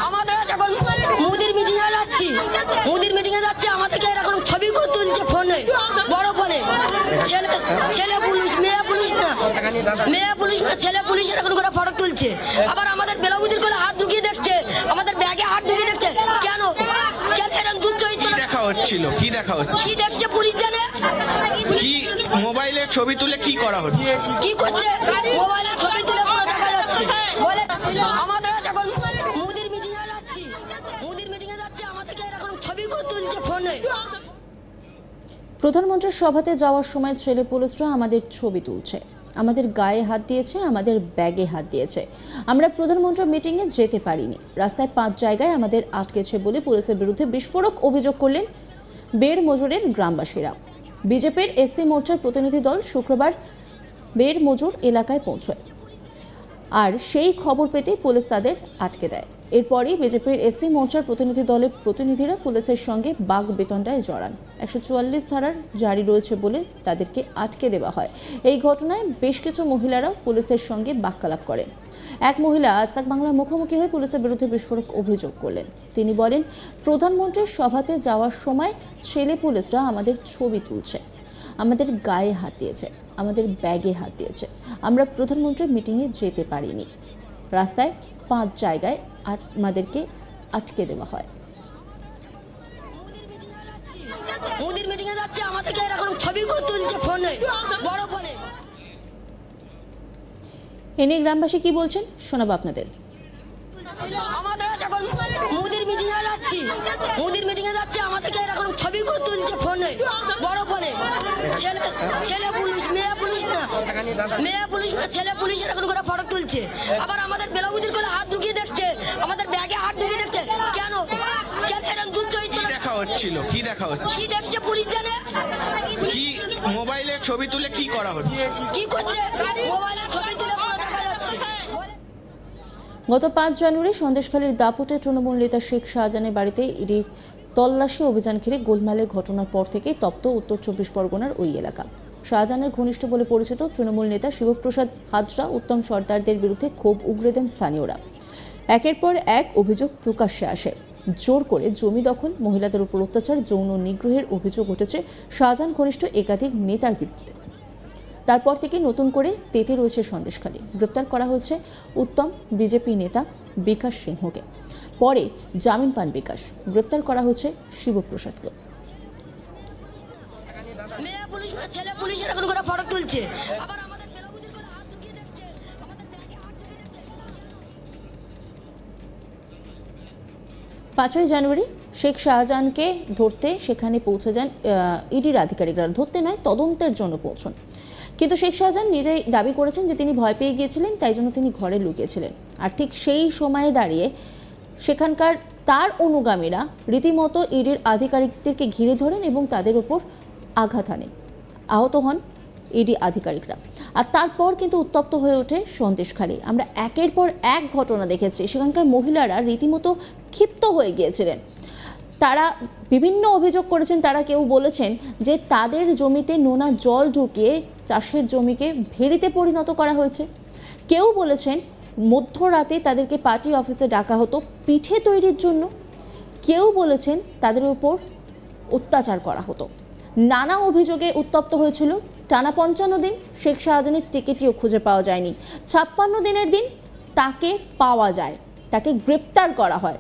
আমাদের যখন মুদির মিটিং এ যাচ্ছি আমাদেরকে এরকম ছবি তুলছে ফোনে, বড় ফোনে। ছেলে পুলিশ, মেয়ে পুলিশ না, ছেলে পুলিশ এরকম করে ফটো তুলছে। আবার আমাদের বেলাবুদির কোলে হাত ঢুকিয়ে দেখছে, আমাদের ব্যাগে হাত ঢুকিয়ে দেখছে। কেন এরকম দুঃচরিত্র দেখা হচ্ছিল? কি দেখা হচ্ছে? কি দেখছে পুলিশ জানে। কি মোবাইলের ছবি তুলে কি করা হচ্ছে? কি করছে? মোবাইলের ছবি তুলে পুরো দেখা যাচ্ছে। বলে আমাদের যখন মুদির মিটিং এ যাচ্ছি আমাদেরকে এরকম ছবি তুলছে ফোনে। প্রধানমন্ত্রীর সভাতে যাওয়ার সময় ছেলে পুলিশরা আমাদের ছবি তুলছে, আমাদের গায়ে হাত দিয়েছে, আমাদের ব্যাগে হাত দিয়েছে। আমরা প্রধানমন্ত্রীর মিটিংয়ে যেতে পারিনি। রাস্তায় 5 জায়গায় আমাদের আটকেছে বলে পুলিশের বিরুদ্ধে বিস্ফোরক অভিযোগ করলেন বের মজুরের গ্রামবাসীরা। বিজেপির এসসি মোর্চার প্রতিনিধি দল শুক্রবার বের মজুর এলাকায় পৌঁছয়, আর সেই খবর পেতে পুলিশ তাদের আটকে দেয়। এরপরই বিজেপির এসসি মোর্চার প্রতিনিধি দলের প্রতিনিধিরা পুলিশের সঙ্গে বাঘ বেতনটায় জড়ান। 144 ধারার জারি রয়েছে বলে তাদেরকে আটকে দেওয়া হয়। এই ঘটনায় বেশ কিছু মহিলারাও পুলিশের সঙ্গে বাক্যালাপ করেন। এক মহিলা আজ তাক বাংলার মুখোমুখি হয়ে পুলিশের বিরুদ্ধে বিস্ফোরক অভিযোগ করলেন। তিনি বলেন, প্রধানমন্ত্রীর সভাতে যাওয়ার সময় ছেলে পুলিশরা আমাদের ছবি তুলছে, আমাদের গায়ে হাত দিয়েছে, আমাদের ব্যাগে হাত দিয়েছে। আমরা প্রধানমন্ত্রীর মিটিংয়ে যেতে পারিনি। রাস্তায় 5 জায়গায় আমাদেরকে আটকে দেওয়া হয়। মুদির মিটিং এ যাচ্ছি আমাদেরকে এরকম ছবি তুলছে ফোনে, বড় ফোনে। এ নিয়ে গ্রামবাসী কি বলছেন শোনাবো আপনাদের। আমাদের যখন মুদির মিটিং এ যাচ্ছি আমাদেরকে এরকম ছবি তুলছে ফোনে, বড় ফোনে। ছেলে পুলিশ, মেয়ে পুলিশ না, ছেলে পুলিশ এরকম করে ফটো তুলছে। আবার আমাদের বেলাবুদির কোলে হাত ঢুকিয়ে দেখছে, আমাদের ব্যাগে হাত ঢুকিয়ে দেখছে। কেন এরকম দুঃচরিত্র দেখা হচ্ছিল? কি দেখা হচ্ছে? কি দেখছে পুলিশ জানে। কি মোবাইলের ছবি তুলে কি করা হচ্ছে? কি করছে? মোবাইলের ছবি তুলে পুরো দেখা যাচ্ছে। গত 5 জানুয়ারি সন্দেশখালীর দাপুটে তৃণমূল নেতা শেখ শাহজাহানের বাড়িতে ইডির তল্লাশি অভিযান ঘিরে গোলমালের ঘটনার পর থেকেই তপ্ত উত্তর 24 পরগনার ওই এলাকা। শাহজাহানের ঘনিষ্ঠ বলে পরিচিত তৃণমূল নেতা শিবপ্রসাদ হাজরা, উত্তম সর্দারদের বিরুদ্ধে ক্ষোভ উগরে দেন স্থানীয়রা। একের পর এক অভিযোগ প্রকাশ্যে আসে। জোর করে জমি দখল, মহিলাদের উপর অত্যাচার, যৌন নিগ্রহের অভিযোগ উঠেছে শাহজাহান ঘনিষ্ঠ একাধিক নেতার বিরুদ্ধে। তারপর থেকে নতুন করে তেতে রয়েছে সন্দেশখালী। গ্রেপ্তার করা হয়েছে উত্তম বিজেপি নেতা বিকাশ সিংহকে। পরে জামিন পান বিকাশ। গ্রেপ্তার করা হচ্ছে শিবপ্রসাদকে। মেয়ে পুলিশ না, ছেলে পুলিশ এরকম করে ফটো তুলছে। আবার আমাদের বেলাবুদির কোলে হাত ঢুকিয়ে দেখছে, আমাদের ব্যাগে হাত ঢুকিয়ে দেখছে। 5 জানুয়ারি শেখ শাহজাহানকে ধরতে সেখানে পৌঁছে যান ইডির আধিকারিকরা। ধরতে নয়, তদন্তের জন্য পৌঁছন। কিন্তু শেখ শাহজাহান নিজেই দাবি করেছেন যে তিনি ভয় পেয়ে গিয়েছিলেন, তাই জন্য তিনি ঘরে লুকিয়েছিলেন। আর ঠিক সেই সময়ে দাঁড়িয়ে সেখানকার তার অনুগামীরা রীতিমতো ইডির আধিকারিকদেরকে ঘিরে ধরেন এবং তাদের উপর আঘাত আনেন। আহত হন ইডি আধিকারিকরা। আর তারপর কিন্তু উত্তপ্ত হয়ে ওঠে সন্দেশখালী। আমরা একের পর এক ঘটনা দেখেছি। সেখানকার মহিলারা রীতিমতো ক্ষিপ্ত হয়ে গিয়েছিলেন। তারা বিভিন্ন অভিযোগ করেছেন। তারা কেউ বলেছেন যে তাদের জমিতে নোনা জল ঢুকিয়ে চাষের জমিকে ভেড়িতে পরিণত করা হয়েছে। কেউ বলেছেন মধ্যরাতে তাদেরকে পার্টি অফিসে ডাকা হতো পিঠে তৈরির জন্য। কেউ বলেছেন তাদের উপর অত্যাচার করা হতো। নানা অভিযোগে উত্তপ্ত হয়েছিল। টানা 55 দিন শেখ শাহজাহানের টিকিটও খুঁজে পাওয়া যায়নি। 56 দিনের দিন তাকে পাওয়া যায়, তাকে গ্রেপ্তার করা হয়।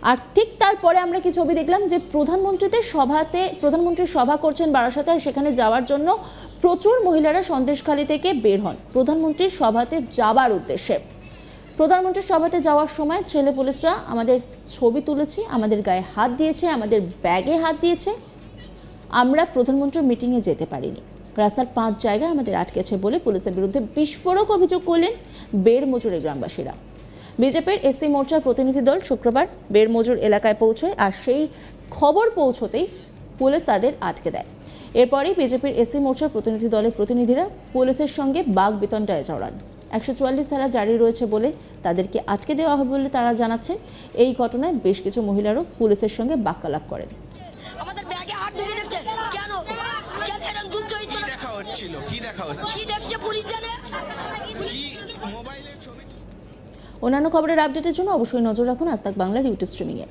আর ঠিক তারপরে আমরা কি ছবি দেখলাম যে প্রধানমন্ত্রীর সভা করছেন বারাসাতে, আর সেখানে যাওয়ার জন্য প্রচুর মহিলারা সন্দেশখালী থেকে বের হন প্রধানমন্ত্রীর সভাতে যাবার উদ্দেশ্যে। প্রধানমন্ত্রীর সভাতে যাওয়ার সময় ছেলে পুলিশরা আমাদের ছবি তুলেছে, আমাদের গায়ে হাত দিয়েছে, আমাদের ব্যাগে হাত দিয়েছে। আমরা প্রধানমন্ত্রীর মিটিংয়ে যেতে পারিনি। রাস্তার 5 জায়গায় আমাদের আটকেছে বলে পুলিশের বিরুদ্ধে বিস্ফোরক অভিযোগ করলেন বের মজুরের গ্রামবাসীরা। বিজেপির এসসি মোর্চার প্রতিনিধি দল শুক্রবার বের মজুর এলাকায় পৌঁছয়, আর সেই খবর পৌঁছতেই পুলিশ তাদের আটকে দেয়। এরপরই বিজেপির এসসি মোর্চার প্রতিনিধি দলের প্রতিনিধিরা পুলিশের সঙ্গে বাঘ বেতনটায় জড়ান। 144 ধারা জারি রয়েছে বলে তাদেরকে আটকে দেওয়া হবে বলে তারা জানাচ্ছেন। এই ঘটনায় বেশ কিছু মহিলারও পুলিশের সঙ্গে বাক্যালাপ করেন। আমাদের ব্যাগে হাত ঢুকিয়ে দেখছে। কেন এরকম দুঃচরিত্র দেখা হচ্ছিল? কি দেখা হচ্ছে? কি দেখছে পুলিশ জানে। কি মোবাইলের ছবি? অন্যান্য খবরের আপডেটের জন্য অবশ্যই নজর রাখুন আজ তাক বাংলার ইউটিউব স্ট্রিমিংয়ে।